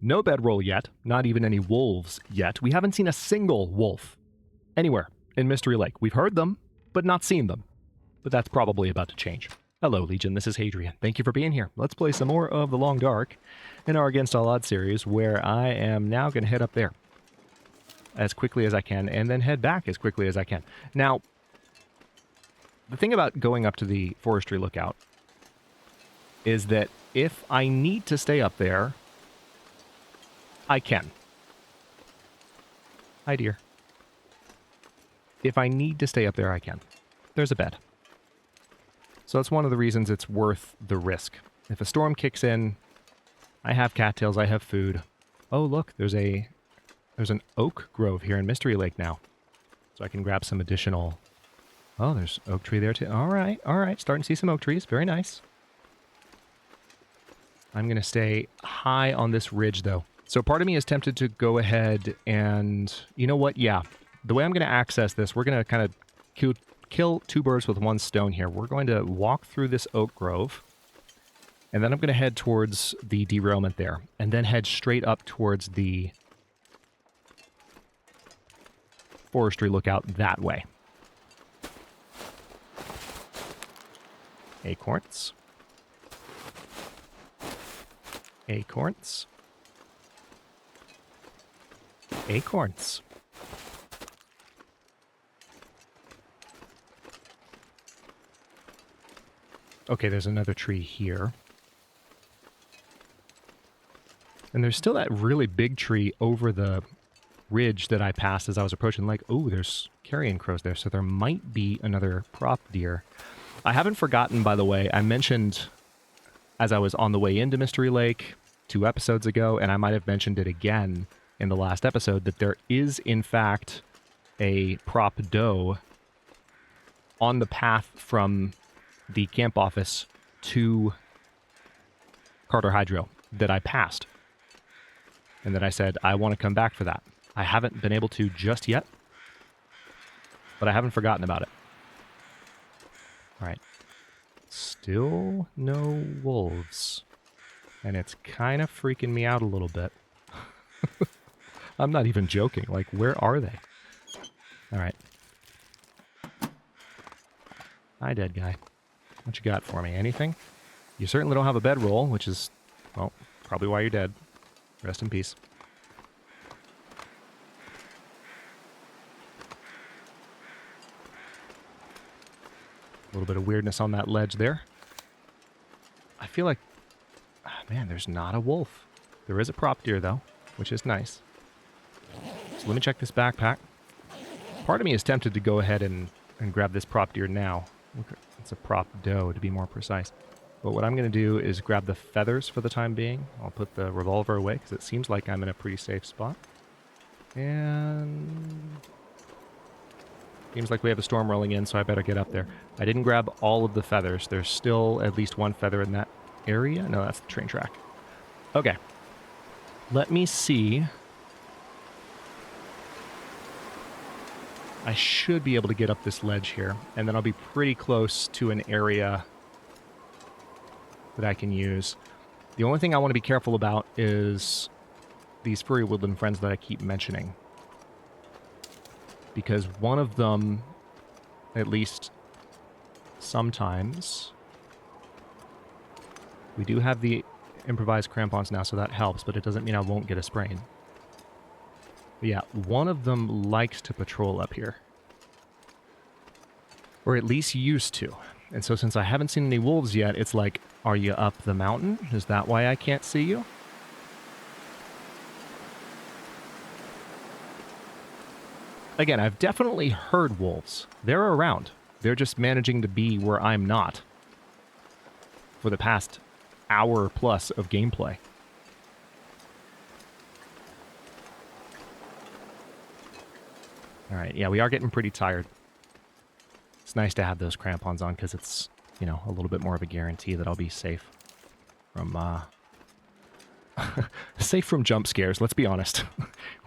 No bedroll yet, not even any wolves yet. We haven't seen a single wolf anywhere in Mystery Lake. We've heard them, but not seen them. But that's probably about to change. Hello, Legion. This is Hadrian. Thank you for being here. Let's play some more of The Long Dark in our Against All Odds series, where I am now going to head up there as quickly as I can, and then head back as quickly as I can. Now, the thing about going up to the forestry lookout is that if I need to stay up there, I can. Hi, dear. If I need to stay up there, I can. There's a bed. So that's one of the reasons it's worth the risk. If a storm kicks in, I have cattails, I have food. Oh, look, there's an oak grove here in Mystery Lake now. So I can grab some additional... Oh, there's oak tree there too. All right. Starting to see some oak trees. Very nice. I'm going to stay high on this ridge, though. So part of me is tempted to go ahead and... You know what? Yeah. The way I'm going to access this, we're going to kind of kill two birds with one stone here. We're going to walk through this oak grove, and then I'm going to head towards the derailment there, and then head straight up towards the forestry lookout that way. Acorns. Acorns. Acorns. Okay, there's another tree here. And there's still that really big tree over the ridge that I passed as I was approaching. Like, oh, there's carrion crows there, so there might be another prop deer. I haven't forgotten, by the way, I mentioned as I was on the way into Mystery Lake 2 episodes ago, and I might have mentioned it again in the last episode, that there is, in fact, a prop doe on the path from the camp office to Carter Hydro that I passed. And that I said, I want to come back for that. I haven't been able to just yet, but I haven't forgotten about it. All right. Still no wolves. And it's kind of freaking me out a little bit. I'm not even joking. Like, where are they? All right. Hi, dead guy. What you got for me? Anything? You certainly don't have a bedroll, which is, well, probably why you're dead. Rest in peace. A little bit of weirdness on that ledge there. I feel like, man, there's not a wolf. There is a prop deer, though, which is nice. So let me check this backpack. Part of me is tempted to go ahead and grab this prop deer now. It's a prop doe, to be more precise. But what I'm going to do is grab the feathers for the time being. I'll put the revolver away, because it seems like I'm in a pretty safe spot. And... seems like we have a storm rolling in, so I better get up there. I didn't grab all of the feathers. There's still at least one feather in that area. No, that's the train track. Okay. Let me see. I should be able to get up this ledge here, and then I'll be pretty close to an area that I can use. The only thing I want to be careful about is these furry woodland friends that I keep mentioning. Because one of them, at least sometimes, we do have the improvised crampons now, so that helps, but it doesn't mean I won't get a sprain. But yeah, one of them likes to patrol up here. Or at least used to. And so since I haven't seen any wolves yet, it's like, are you up the mountain? Is that why I can't see you? Again, I've definitely heard wolves. They're around. They're just managing to be where I'm not for the past hour plus of gameplay. All right, yeah, we are getting pretty tired. It's nice to have those crampons on because it's, you know, a little bit more of a guarantee that I'll be safe from, safe from jump scares, let's be honest.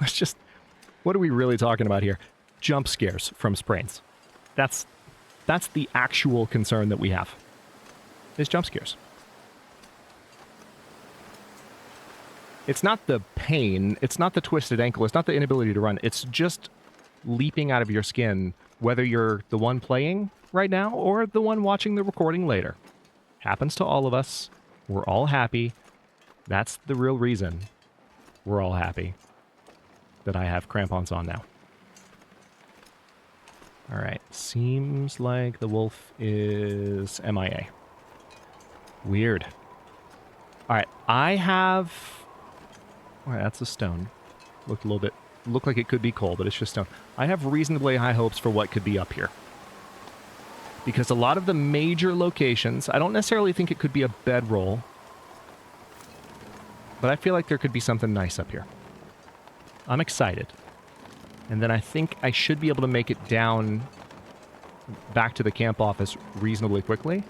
Let's just, what are we really talking about here? Jump scares from sprains. That's the actual concern that we have, is jump scares. It's not the pain, it's not the twisted ankle, it's not the inability to run. It's just leaping out of your skin, whether you're the one playing right now or the one watching the recording later. Happens to all of us. We're all happy. That's the real reason we're all happy that I have crampons on now. All right, seems like the wolf is MIA. Weird. All right, I have... All right, that's a stone. Looked like it could be coal, but it's just stone. I have reasonably high hopes for what could be up here. Because a lot of the major locations, I don't necessarily think it could be a bedroll, but I feel like there could be something nice up here. I'm excited. And then I think I should be able to make it down back to the camp office reasonably quickly.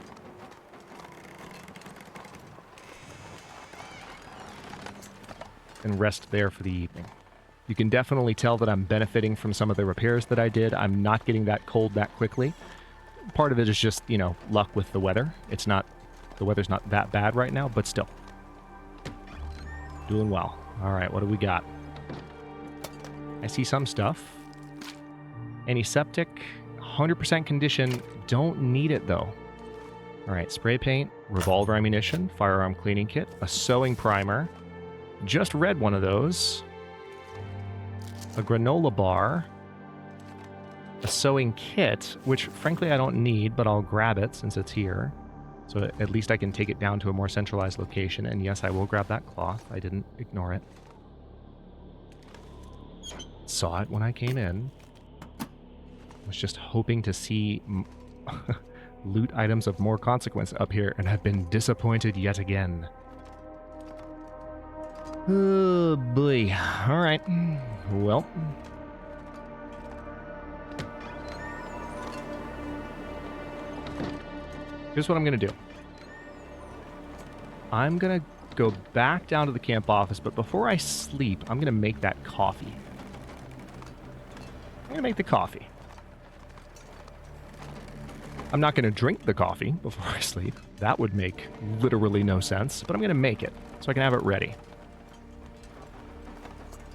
And rest there for the evening. You can definitely tell that I'm benefiting from some of the repairs that I did. I'm not getting that cold that quickly. Part of it is just, you know, luck with the weather. It's not, the weather's not that bad right now, but still. Doing well. All right, what do we got? I see some stuff. Antiseptic, 100% condition. Don't need it, though. All right, spray paint, revolver ammunition, firearm cleaning kit, a sewing primer. Just read one of those. A granola bar. A sewing kit, which frankly I don't need, but I'll grab it since it's here. So at least I can take it down to a more centralized location. And yes, I will grab that cloth. I didn't ignore it. Saw it when I came in. Was just hoping to see loot items of more consequence up here, and have been disappointed yet again. Oh boy. Alright. Well. Here's what I'm going to do. I'm going to go back down to the camp office, but before I sleep, I'm going to make that coffee. I'm going to make the coffee. I'm not going to drink the coffee before I sleep. That would make literally no sense, but I'm going to make it so I can have it ready.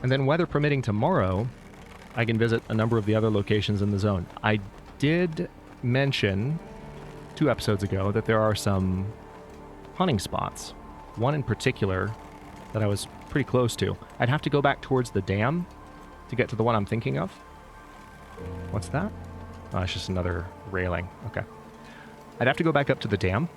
And then, weather permitting, tomorrow, I can visit a number of the other locations in the zone. I did mention 2 episodes ago that there are some hunting spots. One in particular that I was pretty close to. I'd have to go back towards the dam to get to the one I'm thinking of. What's that? Oh, it's just another railing. Okay. I'd have to go back up to the dam.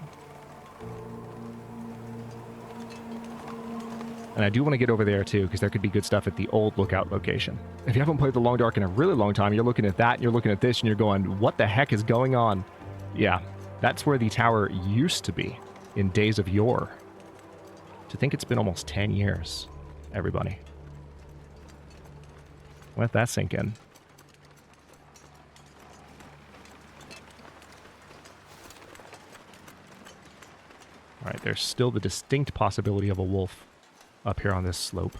And I do want to get over there too, because there could be good stuff at the old lookout location. If you haven't played The Long Dark in a really long time, you're looking at that, and you're looking at this, and you're going, what the heck is going on? Yeah, that's where the tower used to be in days of yore. To think it's been almost 10 years, everybody. Let that sink in. All right, there's still the distinct possibility of a wolf up here on this slope.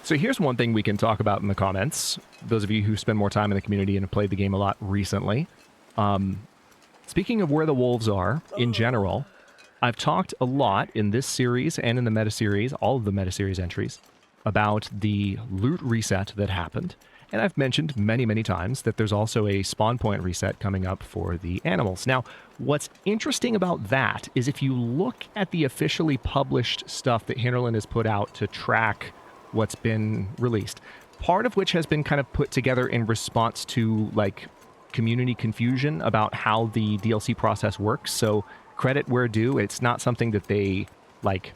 So here's one thing we can talk about in the comments. Those of you who spend more time in the community and have played the game a lot recently. Speaking of where the wolves are in general, I've talked a lot in this series and in the meta series, all of the meta series entries, about the loot reset that happened. And I've mentioned many, many times that there's also a spawn point reset coming up for the animals. Now, what's interesting about that is if you look at the officially published stuff that Hinterland has put out to track what's been released, part of which has been kind of put together in response to, like, community confusion about how the DLC process works. So credit where due, it's not something that they, like,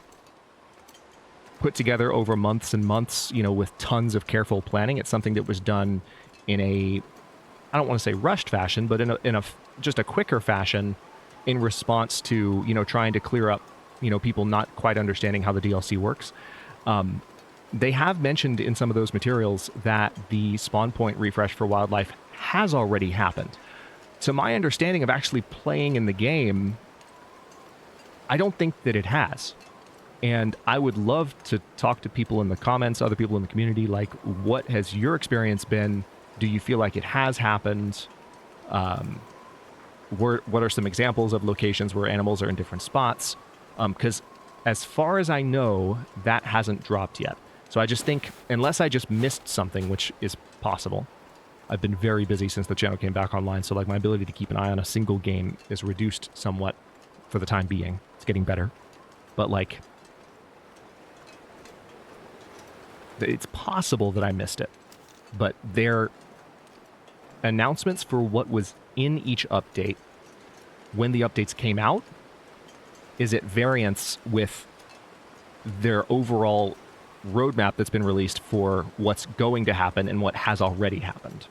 put together over months and months, you know, with tons of careful planning. It's something that was done in a, I don't want to say rushed fashion, but in a just a quicker fashion in response to, you know, trying to clear up, you know, people not quite understanding how the DLC works. They have mentioned in some of those materials that the spawn point refresh for wildlife has already happened. To my understanding of actually playing in the game, I don't think that it has. And I would love to talk to people in the comments, other people in the community, like, what has your experience been? Do you feel like it has happened? What are some examples of locations where animals are in different spots? Because as far as I know, that hasn't dropped yet. So I just think, unless I just missed something, which is possible. I've been very busy since the channel came back online, so like my ability to keep an eye on a single game is reduced somewhat for the time being. It's getting better. But like, it's possible that I missed it. But their announcements for what was in each update when the updates came out is at variance with their overall roadmap that's been released for what's going to happen and what has already happened.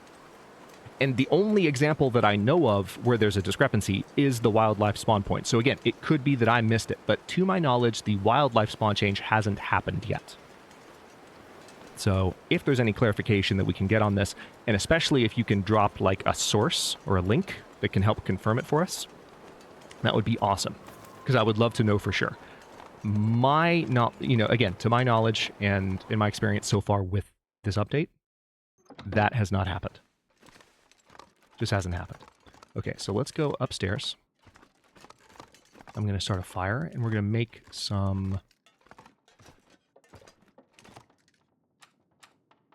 And the only example that I know of where there's a discrepancy is the wildlife spawn point. So again, it could be that I missed it, but to my knowledge, the wildlife spawn change hasn't happened yet. So if there's any clarification that we can get on this, and especially if you can drop like a source or a link that can help confirm it for us, that would be awesome, because I would love to know for sure. Again, to my knowledge and in my experience so far with this update, that has not happened. Just hasn't happened. Okay, so let's go upstairs. I'm going to start a fire, and we're going to make some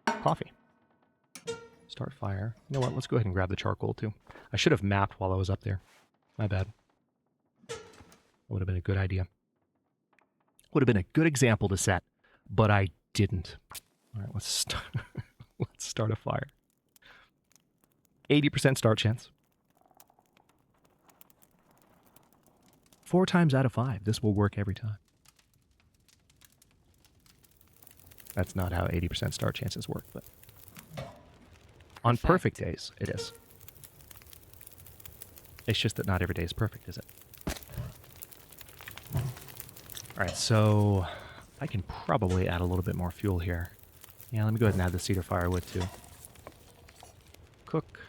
coffee. Start fire. You know what? Let's go ahead and grab the charcoal, too. I should have mapped while I was up there. My bad. That would have been a good idea. Would have been a good example to set, but I didn't. All right, let's start a fire. 80% start chance. 4 times out of 5, this will work every time. That's not how 80% start chances work, but on perfect days, it is. It's just that not every day is perfect, is it? All right, so I can probably add a little bit more fuel here. Yeah, let me go ahead and add the cedar firewood too. Cook.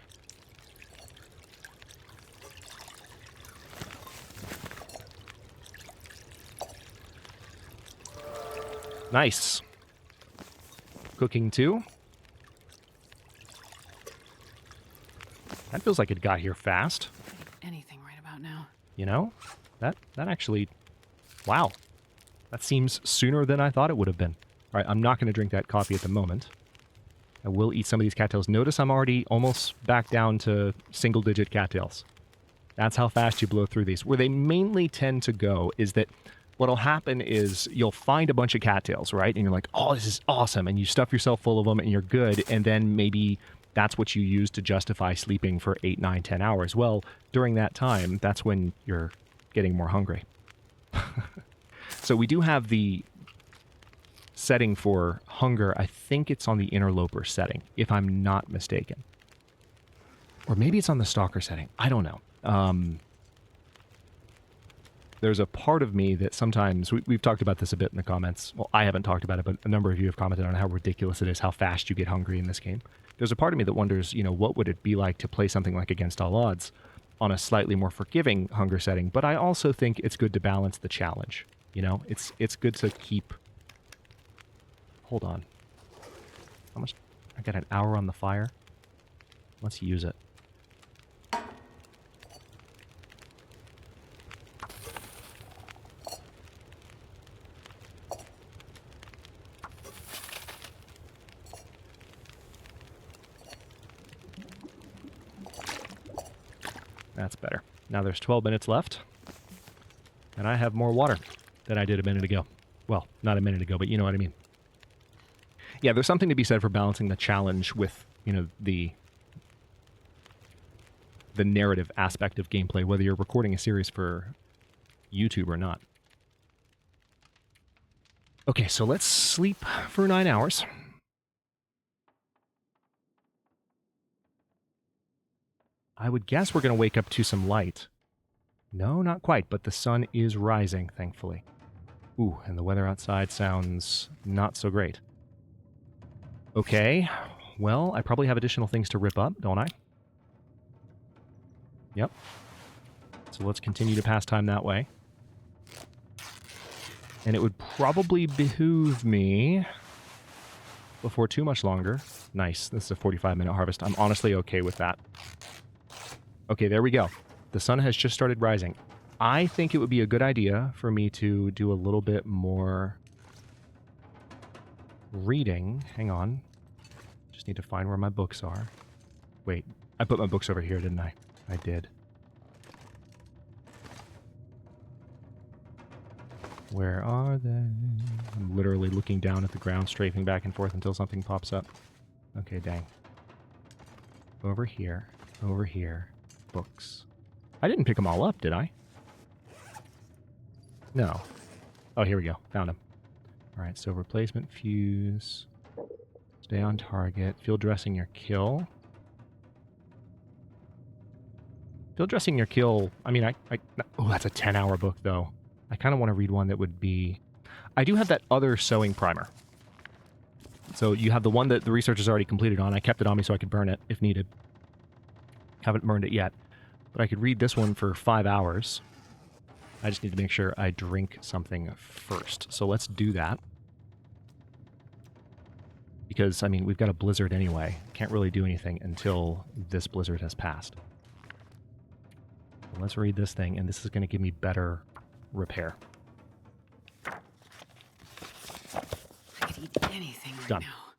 Nice. Cooking too. That feels like it got here fast. Anything right about now. You know? That actually... Wow. That seems sooner than I thought it would have been. All right, I'm not going to drink that coffee at the moment. I will eat some of these cattails. Notice I'm already almost back down to single-digit cattails. That's how fast you blow through these. Where they mainly tend to go is that what'll happen is you'll find a bunch of cattails, right? And you're like, oh, this is awesome. And you stuff yourself full of them and you're good. And then maybe that's what you use to justify sleeping for 8, 9, 10 hours. Well, during that time, that's when you're getting more hungry. So we do have the setting for hunger. I think it's on the interloper setting, if I'm not mistaken. Or maybe it's on the stalker setting. I don't know. There's a part of me that sometimes, we've talked about this a bit in the comments. Well, I haven't talked about it, but a number of you have commented on how ridiculous it is, how fast you get hungry in this game. There's a part of me that wonders, you know, what would it be like to play something like Against All Odds on a slightly more forgiving hunger setting, but I also think it's good to balance the challenge. You know, it's good to keep... Hold on. How much? I got an hour on the fire. Let's use it. That's better. Now there's 12 minutes left. And I have more water than I did a minute ago. Well, not a minute ago, but you know what I mean. Yeah, there's something to be said for balancing the challenge with, you know, the narrative aspect of gameplay, whether you're recording a series for YouTube or not. Okay, so let's sleep for 9 hours. I would guess we're going to wake up to some light. No, not quite, but the sun is rising, thankfully. Ooh, and the weather outside sounds not so great. Okay, well, I probably have additional things to rip up, don't I? Yep. So let's continue to pass time that way. And it would probably behoove me, before too much longer... Nice, this is a 45-minute harvest. I'm honestly okay with that. Okay, there we go. The sun has just started rising. I think it would be a good idea for me to do a little bit more reading. Hang on. Just need to find where my books are. Wait, I put my books over here, didn't I? I did. Where are they? I'm literally looking down at the ground, strafing back and forth until something pops up. Okay, dang. Over here. Over here. Books. I didn't pick them all up, did I? No. Oh, here we go. Found them. Alright, so replacement fuse. Stay on target. Field dressing your kill. Field dressing your kill... I mean, oh, that's a 10-hour book, though. I kind of want to read one that would be... I do have that other sewing primer. So you have the one that the researchers already completed on. I kept it on me so I could burn it if needed. Haven't burned it yet. But I could read this one for 5 hours. I just need to make sure I drink something first. So let's do that. Because, I mean, we've got a blizzard anyway. Can't really do anything until this blizzard has passed. So let's read this thing, and this is going to give me better repair. I could eat anything right Done. now.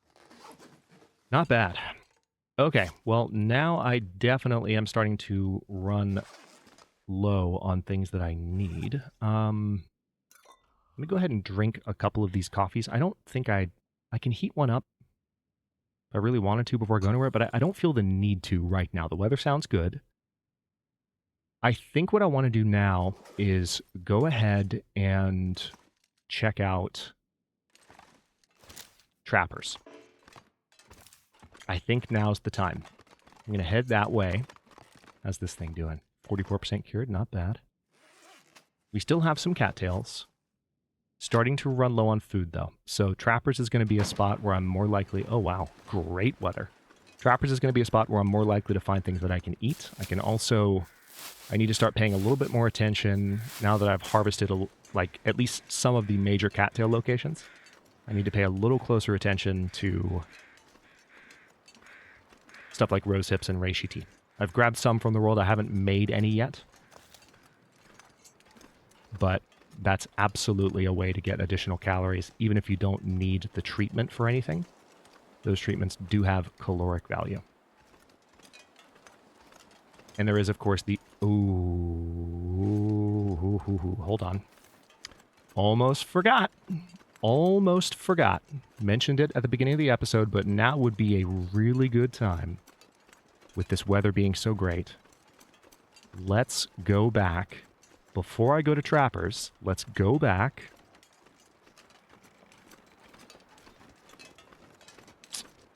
Not bad. Okay, well, now I definitely am starting to run low on things that I need. Let me go ahead and drink a couple of these coffees. I don't think I can heat one up if I really wanted to before going anywhere, but I don't feel the need to right now. The weather sounds good. I think what I want to do now is go ahead and check out trappers. I think now's the time. I'm going to head that way. How's this thing doing? 44% cured, not bad. We still have some cattails. Starting to run low on food, though. So Trappers is going to be a spot where I'm more likely... Oh, wow. Great weather. Trappers is going to be a spot where I'm more likely to find things that I can eat. I can also... I need to start paying a little bit more attention now that I've harvested, like, at least some of the major cattail locations. I need to pay a little closer attention to stuff like rose hips and reishi tea. I've grabbed some from the world. I haven't made any yet. But that's absolutely a way to get additional calories, even if you don't need the treatment for anything. Those treatments do have caloric value. And there is, of course, the... Ooh, hold on. Almost forgot. Almost forgot. Mentioned it at the beginning of the episode, but now would be a really good time, with this weather being so great. Let's go back. Before I go to Trappers, let's go back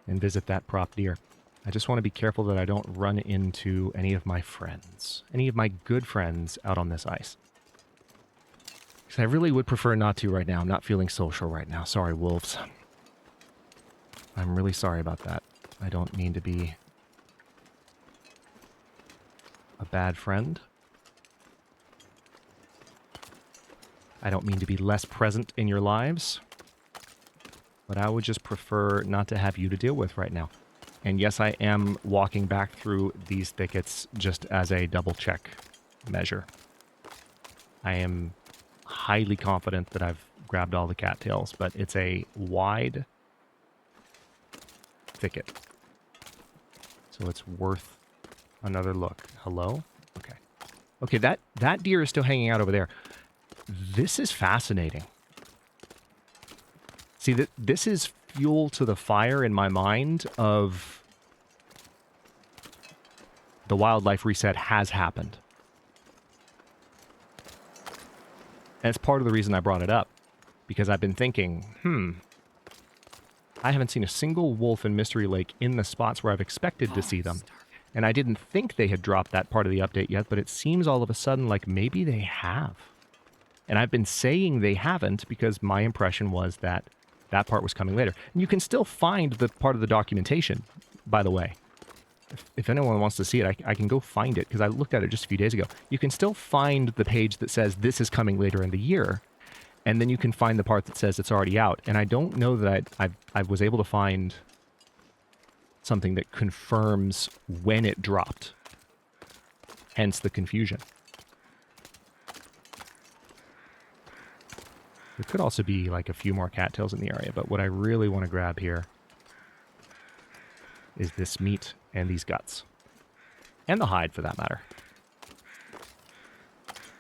and visit that prop deer. I just want to be careful that I don't run into any of my friends, any of my good friends out on this ice. Because I really would prefer not to right now. I'm not feeling social right now. Sorry, wolves. I'm really sorry about that. I don't mean to be a bad friend. I don't mean to be less present in your lives. But I would just prefer not to have you to deal with right now. And yes, I am walking back through these thickets just as a double check measure. I am highly confident that I've grabbed all the cattails, but it's a wide thicket. So it's worth another look. Hello? Okay. Okay, that deer is still hanging out over there. This is fascinating. See, this is fuel to the fire in my mind of the wildlife reset has happened. And it's part of the reason I brought it up. Because I've been thinking, I haven't seen a single wolf in Mystery Lake in the spots where I've expected to see them. And I didn't think they had dropped that part of the update yet, but it seems all of a sudden like maybe they have. And I've been saying they haven't because my impression was that that part was coming later. And you can still find the part of the documentation, by the way. If anyone wants to see it, I can go find it, because I looked at it just a few days ago. You can still find the page that says this is coming later in the year, and then you can find the part that says it's already out. And I don't know that I was able to find something that confirms when it dropped. Hence the confusion. There could also be like a few more cattails in the area, but what I really want to grab here is this meat and these guts. And the hide, for that matter.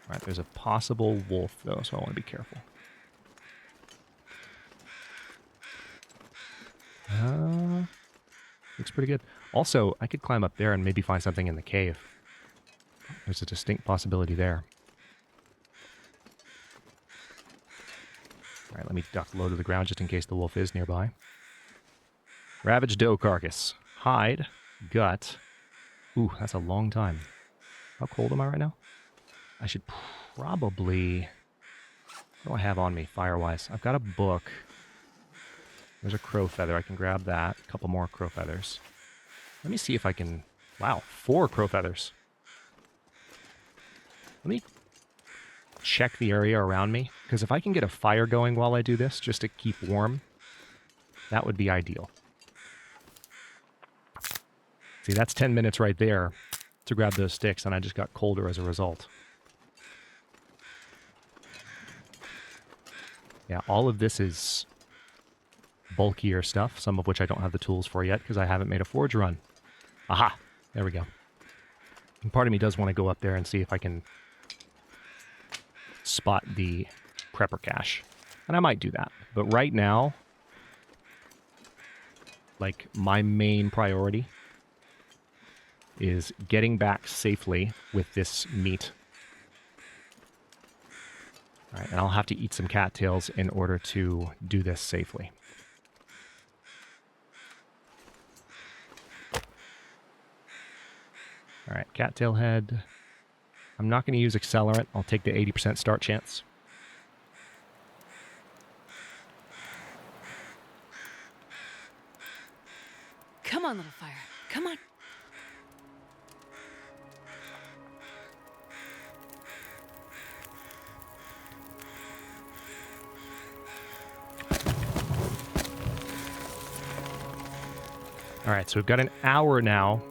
Alright, there's a possible wolf, though, so I want to be careful. Looks pretty good. Also, I could climb up there and maybe find something in the cave. There's a distinct possibility there. Alright, let me duck low to the ground just in case the wolf is nearby. Ravaged doe carcass. Hide. Gut. Ooh, that's a long time. How cold am I right now? I should probably... What do I have on me, fire-wise? I've got a book. There's a crow feather. I can grab that. A couple more crow feathers. Let me see if I can... Wow, 4 crow feathers. Let me check the area around me, because if I can get a fire going while I do this, just to keep warm, that would be ideal. See, that's 10 minutes right there to grab those sticks, and I just got colder as a result. Yeah, all of this is bulkier stuff, some of which I don't have the tools for yet because I haven't made a forge run. Aha! There we go. And part of me does want to go up there and see if I can spot the prepper cache. And I might do that. But right now, like, my main priority is getting back safely with this meat. All right, and I'll have to eat some cattails in order to do this safely. All right, cattail head. I'm not going to use accelerant. I'll take the 80% start chance. Come on, little fire. Come on. All right, so we've got an hour now,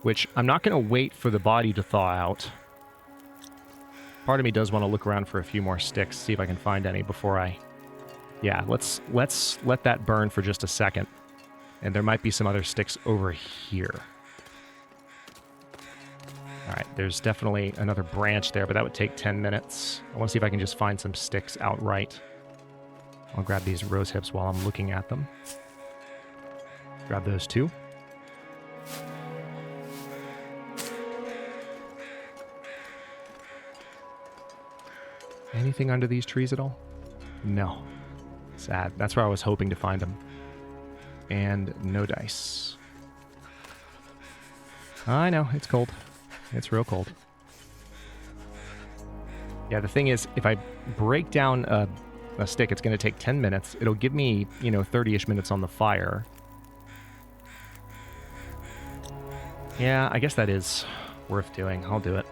which I'm not going to wait for the body to thaw out. Part of me does want to look around for a few more sticks, see if I can find any before I... Yeah, let's let that burn for just a second. And there might be some other sticks over here. All right, there's definitely another branch there, but that would take 10 minutes. I want to see if I can just find some sticks outright. I'll grab these rose hips while I'm looking at them. Grab those too. Anything under these trees at all? No. Sad. That's where I was hoping to find them. And no dice. I know, it's cold. It's real cold. Yeah, the thing is, if I break down a stick, it's going to take 10 minutes. It'll give me, 30-ish minutes on the fire. Yeah, I guess that is worth doing. I'll do it.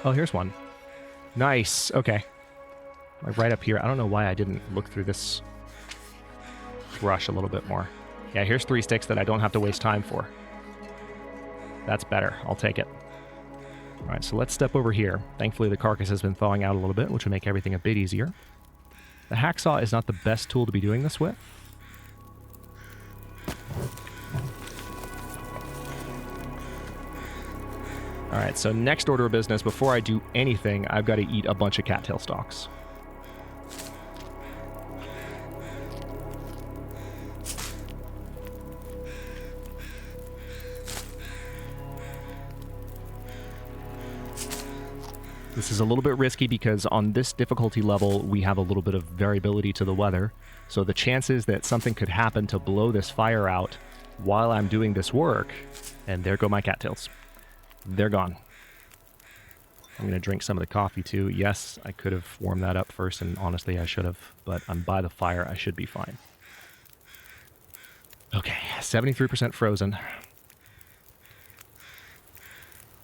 Oh, here's one. Nice. Okay. Like right up here. I don't know why I didn't look through this brush a little bit more. Yeah, here's 3 sticks that I don't have to waste time for. That's better. I'll take it. All right, so let's step over here. Thankfully, the carcass has been thawing out a little bit, which will make everything a bit easier. The hacksaw is not the best tool to be doing this with. All right, so next order of business, before I do anything, I've got to eat a bunch of cattail stalks. This is a little bit risky because on this difficulty level, we have a little bit of variability to the weather. So the chances that something could happen to blow this fire out while I'm doing this work, and there go my cattails. They're gone. I'm going to drink some of the coffee too. Yes, I could have warmed that up first, and honestly I should have, but I'm by the fire. I should be fine. Okay, 73% frozen.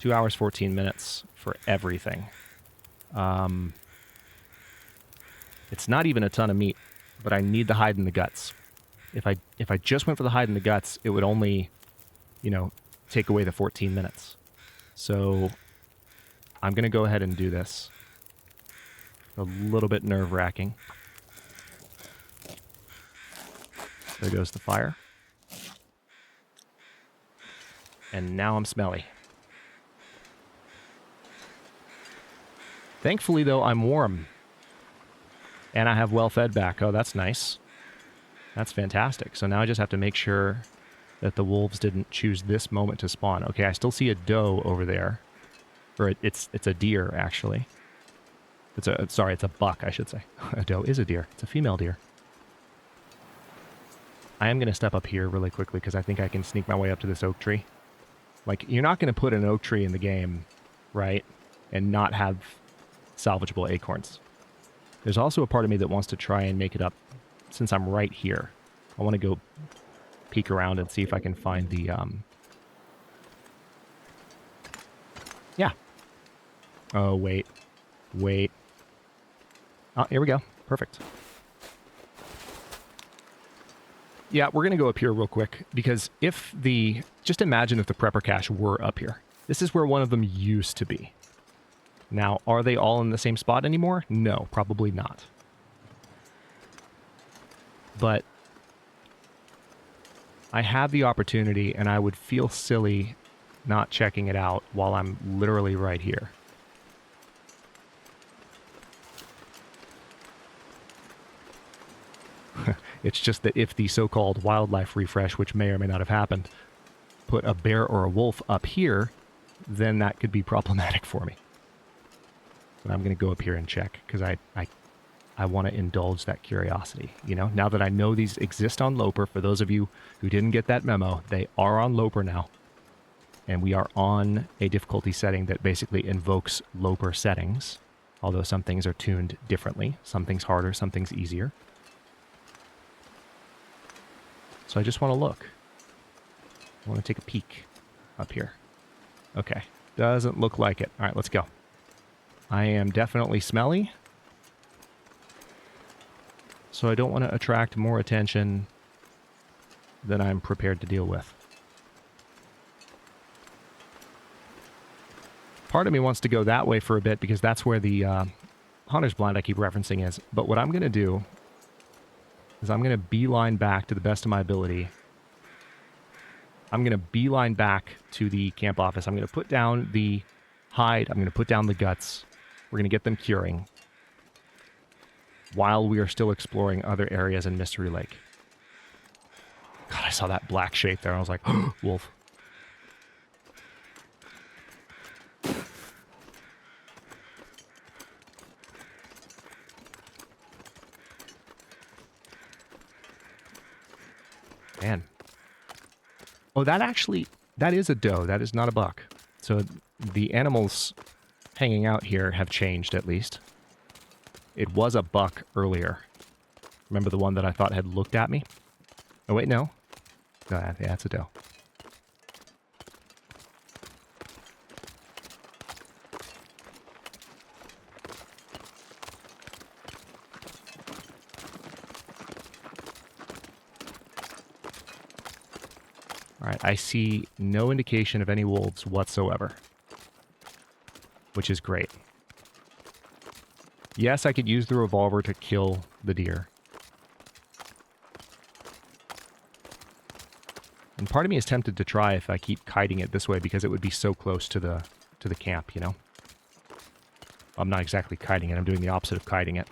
2 hours, 14 minutes for everything. It's not even a ton of meat, but I need the hide and the guts. If I just went for the hide and the guts, it would only you know, take away the 14 minutes. So I'm going to go ahead and do this. A little bit nerve-wracking. There goes the fire. And now I'm smelly. Thankfully, though, I'm warm. And I have well-fed back. Oh, that's nice. That's fantastic. So now I just have to make sure that the wolves didn't choose this moment to spawn. Okay, I still see a doe over there. Or it's a deer, actually. It's a buck, I should say. A doe is a deer. It's a female deer. I am going to step up here really quickly because I think I can sneak my way up to this oak tree. Like, you're not going to put an oak tree in the game, right? And not have salvageable acorns. There's also a part of me that wants to try and make it up since I'm right here. I want to go peek around and see if I can find the, yeah. Oh, wait. Wait. Oh, here we go. Perfect. Yeah, we're going to go up here real quick, because just imagine if the prepper cache were up here. This is where one of them used to be. Now, are they all in the same spot anymore? No, probably not. But I have the opportunity, and I would feel silly not checking it out while I'm literally right here. It's just that if the so-called wildlife refresh, which may or may not have happened, put a bear or a wolf up here, then that could be problematic for me. So I'm going to go up here and check, because I want to indulge that curiosity. You know, now that I know these exist on Loper, for those of you who didn't get that memo, they are on Loper now. And we are on a difficulty setting that basically invokes Loper settings, although some things are tuned differently. Some things harder, some things easier. So I just want to look. I want to take a peek up here. Okay. Doesn't look like it. All right, let's go. I am definitely smelly. So I don't want to attract more attention than I'm prepared to deal with. Part of me wants to go that way for a bit because that's where the hunter's blind I keep referencing is. But what I'm going to do is I'm going to beeline back to the best of my ability. I'm going to beeline back to the camp office. I'm going to put down the hide. I'm going to put down the guts. We're going to get them curing while we are still exploring other areas in Mystery Lake. God, I saw that black shape there. I was like, oh, wolf. Man. Oh, that is a doe. That is not a buck. So the animals hanging out here have changed, at least. It was a buck earlier. Remember the one that I thought had looked at me? Oh, wait, no. Yeah, it's a doe. Alright, I see no indication of any wolves whatsoever. Which is great. Yes, I could use the revolver to kill the deer. And part of me is tempted to try if I keep kiting it this way because it would be so close to the camp, you know? I'm not exactly kiting it, I'm doing the opposite of kiting it.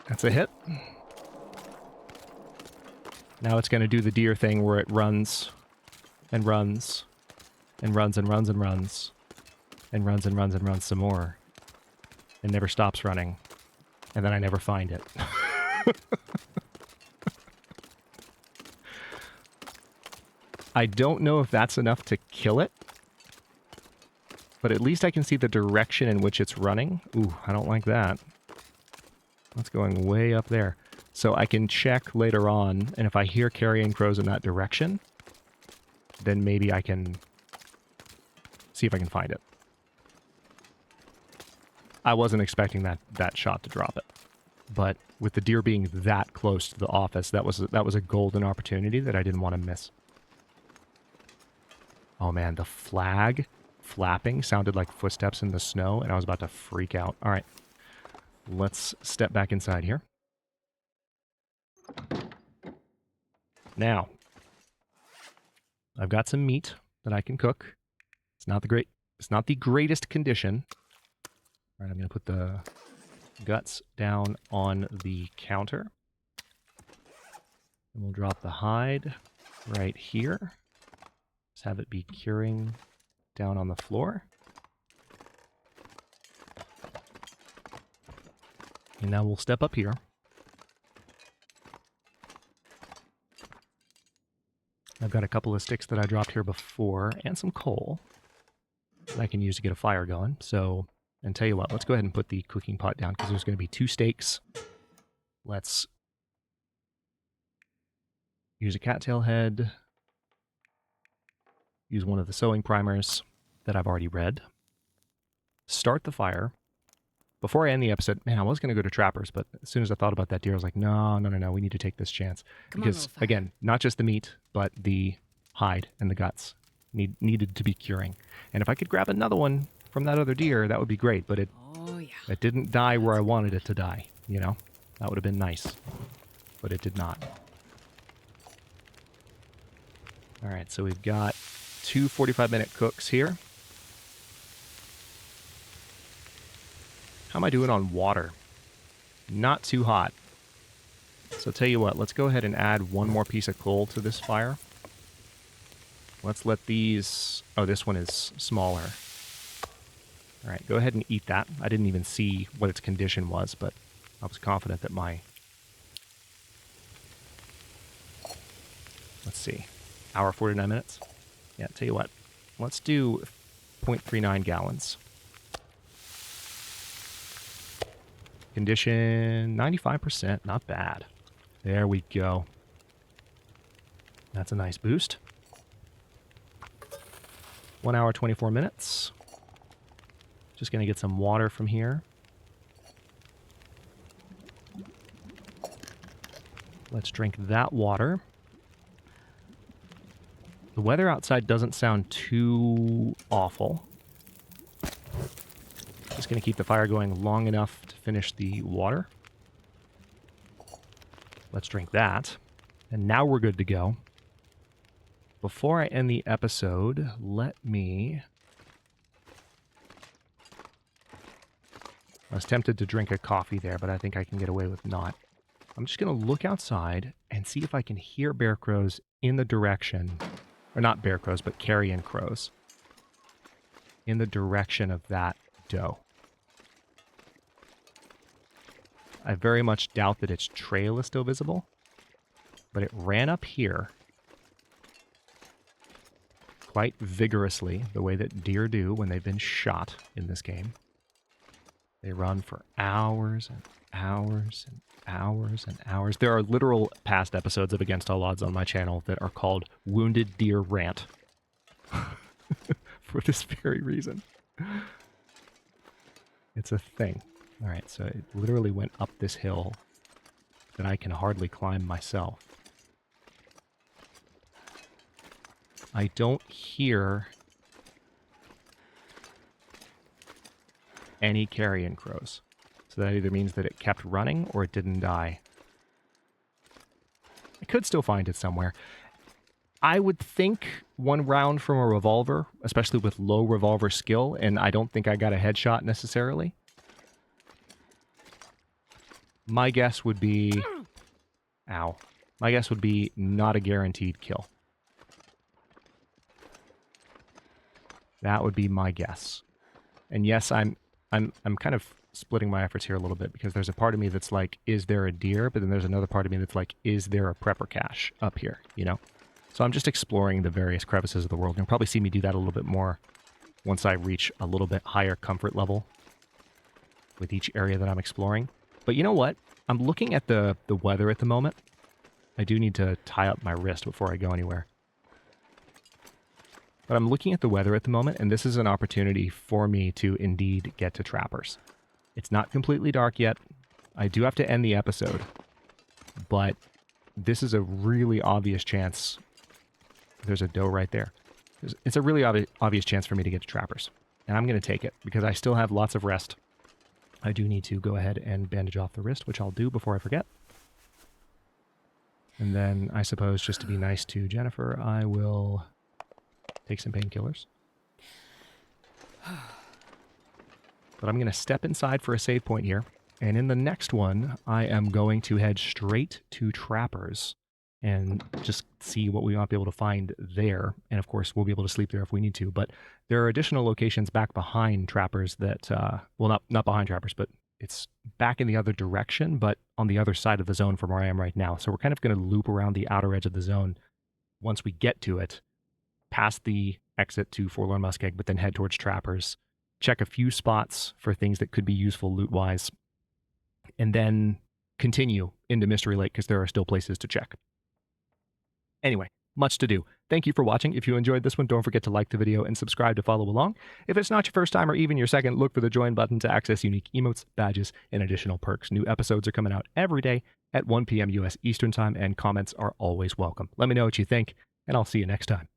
That's a hit. Now it's going to do the deer thing where it runs and runs and runs and runs and runs and runs and runs and runs some more and never stops running. And then I never find it. I don't know if that's enough to kill it, but at least I can see the direction in which it's running. Ooh, I don't like that. That's going way up there. So I can check later on, and if I hear carrion crows in that direction, then maybe I can see if I can find it. I wasn't expecting that shot to drop it. But with the deer being that close to the office, that was a golden opportunity that I didn't want to miss. Oh man, the flag flapping sounded like footsteps in the snow, and I was about to freak out. All right, let's step back inside here. Now, I've got some meat that I can cook. It's not the greatest condition. All right, I'm going to put the guts down on the counter. And we'll drop the hide right here. Just have it be curing down on the floor. And now we'll step up here. I've got a couple of sticks that I dropped here before, and some coal that I can use to get a fire going. So, and tell you what, let's go ahead and put the cooking pot down because there's going to be 2 steaks. Let's use a cattail head. Use one of the sewing primers that I've already read. Start the fire. Before I end the episode, man, I was going to go to Trappers, but as soon as I thought about that deer, I was like, no, we need to take this chance. Because, again, not just the meat, but the hide and the guts needed to be curing. And if I could grab another one from that other deer, that would be great, but it didn't die where I wanted it to die, you know? That would have been nice, but it did not. All right, so we've got 2 45-minute cooks here. How am I doing on water? Not too hot. So tell you what, let's go ahead and add 1 more piece of coal to this fire. Let's let these... Oh, this one is smaller. All right, go ahead and eat that. I didn't even see what its condition was, but I was confident that my... Let's see. Hour 49 minutes? Yeah, tell you what. Let's do 0.39 gallons. Condition 95%, not bad. There we go. That's a nice boost. 1 hour, 24 minutes. Just going to get some water from here. Let's drink that water. The weather outside doesn't sound too awful. Just going to keep the fire going long enough to finish the water. Let's drink that. And now we're good to go. Before I end the episode, let me... I was tempted to drink a coffee there, but I think I can get away with not. I'm just going to look outside and see if I can hear bear crows in the direction... Or not bear crows, but carrion crows. In the direction of that doe. I very much doubt that its trail is still visible. But it ran up here quite vigorously, the way that deer do when they've been shot in this game. They run for hours and hours and hours and hours. There are literal past episodes of Against All Odds on my channel that are called Wounded Deer Rant. For this very reason. It's a thing. Alright, so it literally went up this hill that I can hardly climb myself. I don't hear any carrion crows. So that either means that it kept running or it didn't die. I could still find it somewhere. I would think 1 round from a revolver, especially with low revolver skill, and I don't think I got a headshot necessarily. My guess would be... Ow. My guess would be not a guaranteed kill. That would be my guess. And yes, I'm kind of splitting my efforts here a little bit because there's a part of me that's like, is there a deer? But then there's another part of me that's like, is there a prepper cache up here? You know? So I'm just exploring the various crevices of the world. You'll probably see me do that a little bit more once I reach a little bit higher comfort level with each area that I'm exploring. But you know what? I'm looking at the weather at the moment. I do need to tie up my wrist before I go anywhere. But I'm looking at the weather at the moment, and this is an opportunity for me to indeed get to trappers. It's not completely dark yet. I do have to end the episode, but this is a really obvious chance. There's a doe right there. It's a really obvious chance for me to get to trappers, and I'm going to take it because I still have lots of rest. I do need to go ahead and bandage off the wrist, which I'll do before I forget. And then I suppose just to be nice to Jennifer, I will take some painkillers. But I'm going to step inside for a save point here. And in the next one, I am going to head straight to trappers and just see what we might be able to find there. And of course, we'll be able to sleep there if we need to. But there are additional locations back behind trappers that, well, not behind trappers, but it's back in the other direction, but on the other side of the zone from where I am right now. So we're kind of going to loop around the outer edge of the zone once we get to it, past the exit to Forlorn Muskeg, but then head towards trappers, check a few spots for things that could be useful loot-wise, and then continue into Mystery Lake because there are still places to check. Anyway, much to do. Thank you for watching. If you enjoyed this one, don't forget to like the video and subscribe to follow along. If it's not your first time or even your second, look for the join button to access unique emotes, badges, and additional perks. New episodes are coming out every day at 1 p.m. US Eastern Time, and comments are always welcome. Let me know what you think, and I'll see you next time.